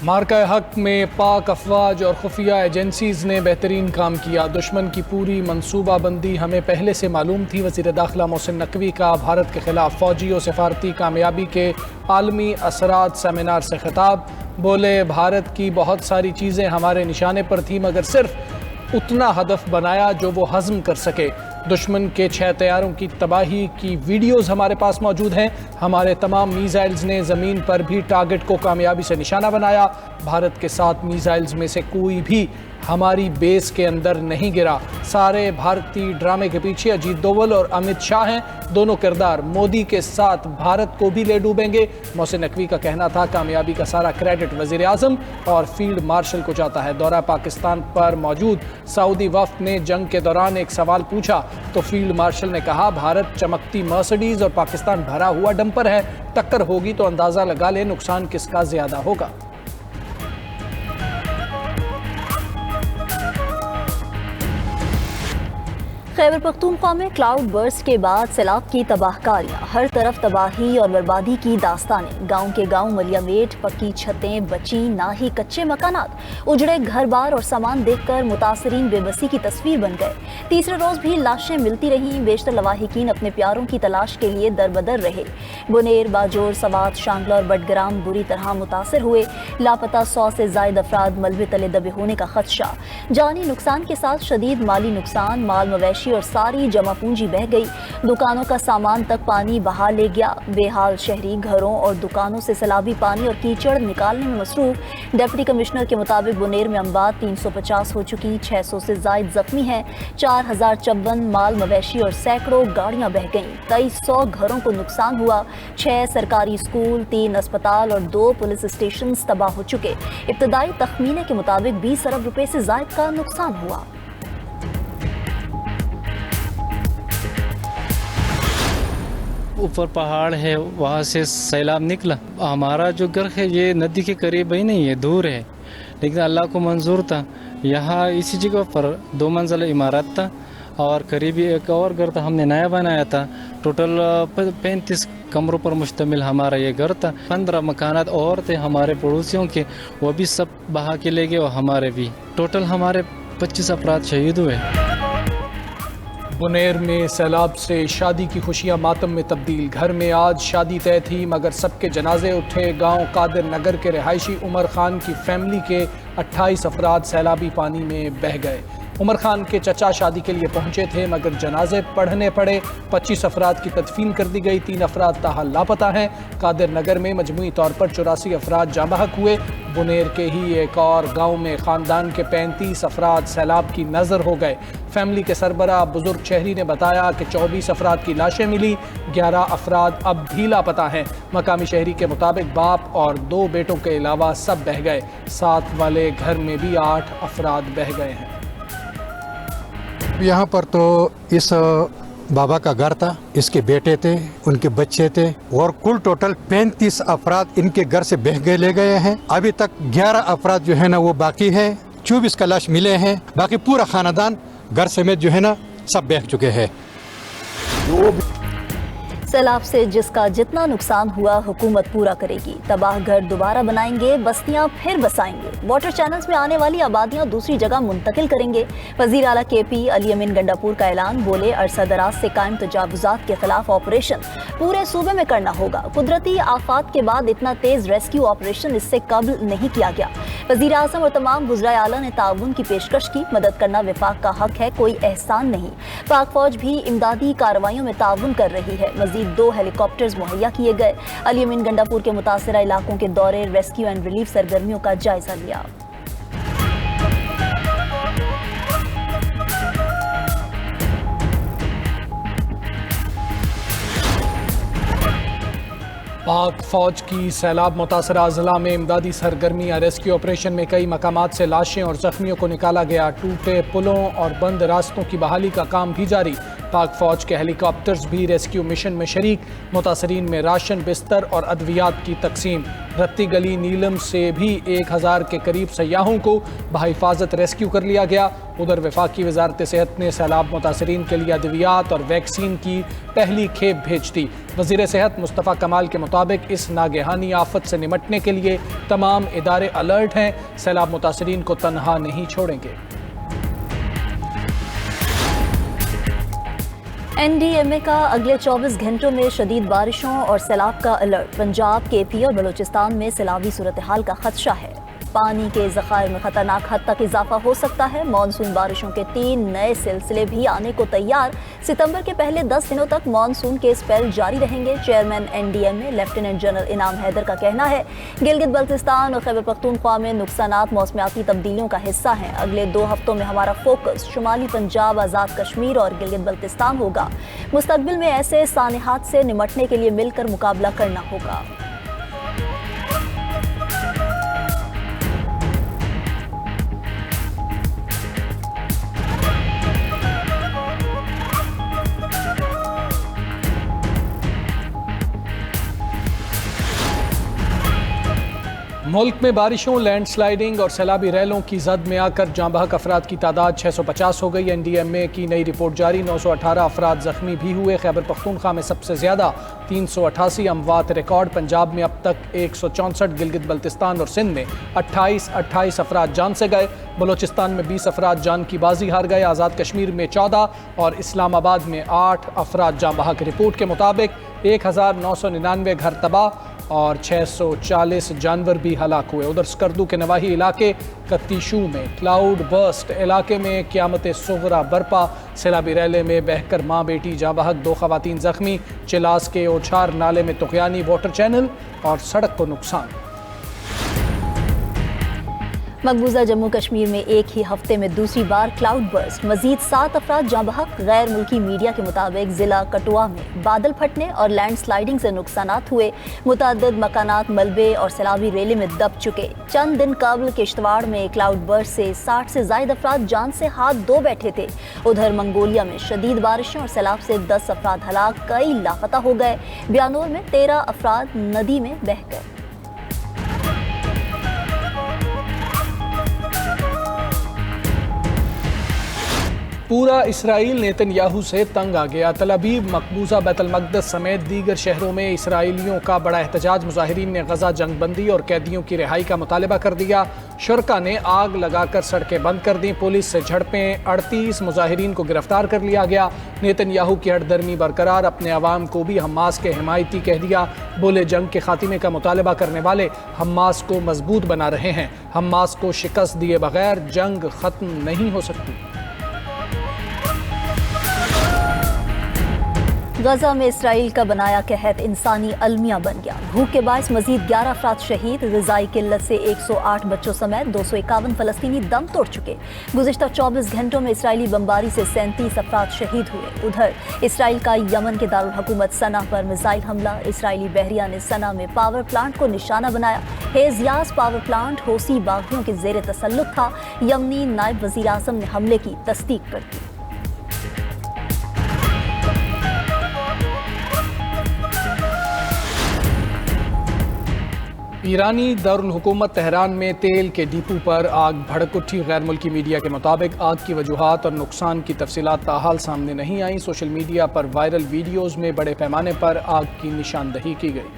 مارکہ حق میں پاک افواج اور خفیہ ایجنسیز نے بہترین کام کیا۔ دشمن کی پوری منصوبہ بندی ہمیں پہلے سے معلوم تھی۔ وزیر داخلہ محسن نقوی کا بھارت کے خلاف فوجی و سفارتی کامیابی کے عالمی اثرات سیمینار سے خطاب۔ بولے بھارت کی بہت ساری چیزیں ہمارے نشانے پر تھی مگر صرف اتنا ہدف بنایا جو وہ ہضم کر سکے۔ دشمن کے 6 طیاروں کی تباہی کی ویڈیوز ہمارے پاس موجود ہیں۔ ہمارے تمام میزائلز نے زمین پر بھی ٹارگٹ کو کامیابی سے نشانہ بنایا۔ بھارت کے 7 میزائلز میں سے کوئی بھی ہماری بیس کے اندر نہیں گرا۔ سارے بھارتی ڈرامے کے پیچھے اجیت دوول اور امت شاہ ہیں۔ دونوں کردار مودی کے ساتھ بھارت کو بھی لے ڈوبیں گے۔ محسن نقوی کا کہنا تھا کامیابی کا سارا کریڈٹ وزیر اعظم اور فیلڈ مارشل کو جاتا ہے۔ دورہ پاکستان پر موجود سعودی وفد نے جنگ کے دوران ایک سوال پوچھا تو فیلڈ مارشل نے کہا بھارت چمکتی مرسڈیز اور پاکستان بھرا ہوا ڈمپر ہے، ٹکر ہوگی تو اندازہ لگا لے نقصان کس کا زیادہ ہوگا۔ خیبر پختونخوا میں کلاؤڈ برسٹ کے بعد سیلاب کی تباہ کاریاں، ہر طرف تباہی اور بربادی کی داستانیں۔ گاؤں کے گاؤں ملیا میٹ، پکی چھتیں بچی، نہ ہی کچے مکانات، اجڑے گھر بار اور سامان دیکھ کر متاثرین بے بسی کی تصویر بن گئے۔ تیسرے روز بھی لاشیں ملتی رہیں، بیشتر لواحقین اپنے پیاروں کی تلاش کے لیے دربدر رہے۔ بنیر، باجوڑ، سوات، شانگلہ اور بٹگرام بری طرح متاثر ہوئے۔ لاپتہ 100 سے زائد افراد ملبے تلے دبے ہونے کا خدشہ۔ جانی نقصان کے ساتھ شدید مالی نقصان، مال مویشی اور ساری جمع پونجی بہہ گئی۔ دکانوں کا سامان تک پانی بہا لے گیا۔ بے حال شہری گھروں اور دکانوں سے سیلابی پانی اور کیچڑ نکالنے میں مصروف۔ ڈپٹی کمشنر کے مطابق بنیر میں اموات 350 ہو چکی، 600 سے زائد زخمی ہیں، 4054 مال مویشی اور سینکڑوں گاڑیاں بہہ گئیں، 2300 گھروں کو نقصان ہوا۔ 6 سرکاری اسکول، 3 اسپتال اور 2 پولیس اسٹیشنز تباہ ہو چکے۔ ابتدائی تخمینے کے مطابق 20 ارب روپے سے زائد کا نقصان ہوا۔ اوپر پہاڑ ہے، وہاں سے سیلاب نکلا۔ ہمارا جو گھر ہے یہ ندی کے قریب ہی نہیں ہے، دور ہے، لیکن اللہ کو منظور تھا۔ یہاں اسی جگہ پر 2 منزلہ عمارت تھا اور قریبی ایک اور گھر تھا، ہم نے نیا بنایا تھا۔ ٹوٹل 35 کمروں پر مشتمل ہمارا یہ گھر تھا۔ 15 مکانات اور تھے ہمارے پڑوسیوں کے، وہ بھی سب بہا کے لے گئے اور ہمارے بھی۔ ٹوٹل ہمارے 25 افراد شہید ہوئے۔ بنیر میں سیلاب سے شادی کی خوشیاں ماتم میں تبدیل۔ گھر میں آج شادی طے تھی مگر سب کے جنازے اٹھے۔ گاؤں قادر نگر کے رہائشی عمر خان کی فیملی کے 28 افراد سیلابی پانی میں بہہ گئے۔ عمر خان کے چچا شادی کے لیے پہنچے تھے مگر جنازے پڑھنے پڑے۔ 25 افراد کی تدفین کر دی گئی، 3 افراد تاحال لاپتہ ہیں۔ قادر نگر میں مجموعی طور پر 84 افراد جاں بحق ہوئے۔ بنیر کے ہی ایک اور گاؤں میں خاندان کے 35 افراد سیلاب کی نظر ہو گئے۔ فیملی کے سربراہ بزرگ شہری نے بتایا کہ 24 افراد کی لاشیں ملی، 11 افراد اب بھی لاپتہ ہیں۔ مقامی شہری کے مطابق باپ اور 2 بیٹوں کے علاوہ سب بہہ گئے۔ ساتھ والے گھر میں بھی 8 افراد بہہ گئے ہیں۔ یہاں پر تو اس بابا کا گھر تھا، اس کے بیٹے تھے، ان کے بچے تھے اور کل ٹوٹل 35 افراد ان کے گھر سے بہہ گئے لے گئے ہیں۔ ابھی تک 11 افراد جو ہے نا وہ باقی ہے، 24 کا لاش ملے ہیں، باقی پورا خاندان گھر سمیت جو ہے نا سب بہہ چکے ہیں۔ سیلاب سے جس کا جتنا نقصان ہوا حکومت پورا کرے گی۔ تباہ گھر دوبارہ بنائیں گے، بستیاں پھر بسائیں گے، واٹر چینلز میں آنے والی آبادیاں دوسری جگہ منتقل کریں گے۔ وزیر اعلیٰ کے پی علی امین گنڈاپور کا اعلان۔ بولے عرصہ دراز سے قائم تجاوزات کے خلاف آپریشن پورے صوبے میں کرنا ہوگا۔ قدرتی آفات کے بعد اتنا تیز ریسکیو آپریشن اس سے قبل نہیں کیا گیا۔ وزیر اعظم اور تمام وزرائے اعلیٰ نے تعاون کی پیشکش کی۔ مدد کرنا وفاق کا حق ہے، کوئی احسان نہیں۔ پاک فوج بھی امدادی کارروائیوں میں تعاون کر رہی ہے۔ مزید 2 ہیلی کاپٹرز مہیا کیے گئے۔ علی امین گنڈاپور کے متاثرہ علاقوں کے دورے، ریسکیو اینڈ ریلیف سرگرمیوں کا جائزہ لیا۔ پاک فوج کی سیلاب متاثرہ اضلاع میں امدادی سرگرمیاں۔ ریسکیو آپریشن میں کئی مقامات سے لاشیں اور زخمیوں کو نکالا گیا۔ ٹوٹے پلوں اور بند راستوں کی بحالی کا کام بھی جاری۔ پاک فوج کے ہیلی کاپٹرز بھی ریسکیو مشن میں شریک، متاثرین میں راشن، بستر اور ادویات کی تقسیم۔ رتی گلی نیلم سے بھی 1000 کے قریب سیاحوں کو بحفاظت ریسکیو کر لیا گیا۔ ادھر وفاقی وزارت صحت نے سیلاب متاثرین کے لیے ادویات اور ویکسین کی پہلی کھیپ بھیج دی۔ وزیر صحت مصطفیٰ کمال کے مطابق اس ناگہانی آفت سے نمٹنے کے لیے تمام ادارے الرٹ ہیں، سیلاب متاثرین کو تنہا نہیں چھوڑیں گے۔ این ڈی ایم اے کا اگلے 24 گھنٹوں میں شدید بارشوں اور سیلاب کا الرٹ۔ پنجاب، کے پی اور بلوچستان میں سیلابی صورتحال کا خدشہ ہے۔ پانی کے ذخائر میں خطرناک حد تک اضافہ ہو سکتا ہے۔ مانسون بارشوں کے 3 نئے سلسلے بھی آنے کو تیار۔ ستمبر کے پہلے 10 دنوں تک مانسون کے اسپیل جاری رہیں گے۔ Chairman N D M A lieutenant general Inam Haider کا کہنا ہے گلگت بلتستان اور خیبر پختونخوا میں نقصانات موسمیاتی تبدیلیوں کا حصہ ہیں۔ اگلے 2 ہفتوں میں ہمارا فوکس شمالی پنجاب، آزاد کشمیر اور گلگت بلتستان ہوگا۔ مستقبل میں ایسے سانحات سے نمٹنے کے لیے مل کر مقابلہ کرنا ہوگا۔ ملک میں بارشوں، لینڈ سلائیڈنگ اور سیلابی ریلوں کی زد میں آ کر جاں بحق افراد کی تعداد 650 ہو گئی۔ این ڈی ایم اے کی نئی رپورٹ جاری، 918 افراد زخمی بھی ہوئے۔ خیبر پختونخوا میں سب سے زیادہ 388 اموات ریکارڈ۔ پنجاب میں اب تک 164، گلگت بلتستان اور سندھ میں 28 افراد جان سے گئے۔ بلوچستان میں 20 افراد جان کی بازی ہار گئے۔ آزاد کشمیر میں 14 اور اسلام آباد میں 8 افراد جاں بحق۔ رپورٹ کے مطابق 1999 گھر تباہ اور 640 جانور بھی ہلاک ہوئے۔ ادھر سکردو کے نواحی علاقے کتیشو میں کلاؤڈ برسٹ علاقے میں قیامت صغریٰ برپا۔ سیلابی ریلے میں بہہ کر ماں بیٹی جاں بحق، 2 خواتین زخمی۔ چلاس کے اوچھار نالے میں طغیانی، واٹر چینل اور سڑک کو نقصان۔ مقبوضہ جموں کشمیر میں ایک ہی ہفتے میں دوسری بار کلاؤڈ برسٹ، مزید 7 افراد جاں بحق۔ غیر ملکی میڈیا کے مطابق ضلع کٹھوعہ میں بادل پھٹنے اور لینڈ سلائیڈنگ سے نقصانات ہوئے۔ متعدد مکانات ملبے اور سیلابی ریلے میں دب چکے۔ چند دن قبل کشتواڑ میں کلاؤڈ برسٹ سے 60 سے زائد افراد جان سے ہاتھ دھو بیٹھے تھے۔ ادھر منگولیا میں شدید بارشوں اور سیلاب سے 10 افراد ہلاک، کئی لاپتہ ہو گئے۔ بیانور میں 13 افراد ندی میں بہہ گئے۔ پورا اسرائیل نیتن یاہو سے تنگ آ گیا۔ تل ابیب، مقبوضہ بیت المقدس سمیت دیگر شہروں میں اسرائیلیوں کا بڑا احتجاج۔ مظاہرین نے غزہ جنگ بندی اور قیدیوں کی رہائی کا مطالبہ کر دیا۔ شرکا نے آگ لگا کر سڑکیں بند کر دیں۔ پولیس سے جھڑپیں، 38 مظاہرین کو گرفتار کر لیا گیا۔ نیتن یاہو کی ہٹ درمی برقرار، اپنے عوام کو بھی حماس کے حمایتی کہہ دیا۔ بولے جنگ کے خاتمے کا مطالبہ کرنے والے حماس کو مضبوط بنا رہے ہیں۔ حماس کو شکست دیے بغیر جنگ ختم نہیں ہو سکتی۔ غزہ میں اسرائیل کا بنایا قحط انسانی المیہ بن گیا۔ بھوک کے باعث مزید 11 افراد شہید۔ غذائی قلت سے 108 بچوں سمیت 251 فلسطینی دم توڑ چکے۔ گزشتہ 24 گھنٹوں میں اسرائیلی بمباری سے 37 افراد شہید ہوئے۔ ادھر اسرائیل کا یمن کے دارالحکومت صنعا پر میزائل حملہ۔ اسرائیلی بحریہ نے صنعا میں پاور پلانٹ کو نشانہ بنایا۔ ہیزیاس پاور پلانٹ حوثی باغیوں کے زیر تسلط تھا۔ یمنی نائب وزیر اعظم نے حملے کی تصدیق کر دی۔ ایرانی دارالحکومت تہران میں تیل کے ڈیپو پر آگ بھڑک اٹھی۔ غیر ملکی میڈیا کے مطابق آگ کی وجوہات اور نقصان کی تفصیلات تاحال سامنے نہیں آئیں۔ سوشل میڈیا پر وائرل ویڈیوز میں بڑے پیمانے پر آگ کی نشاندہی کی گئی۔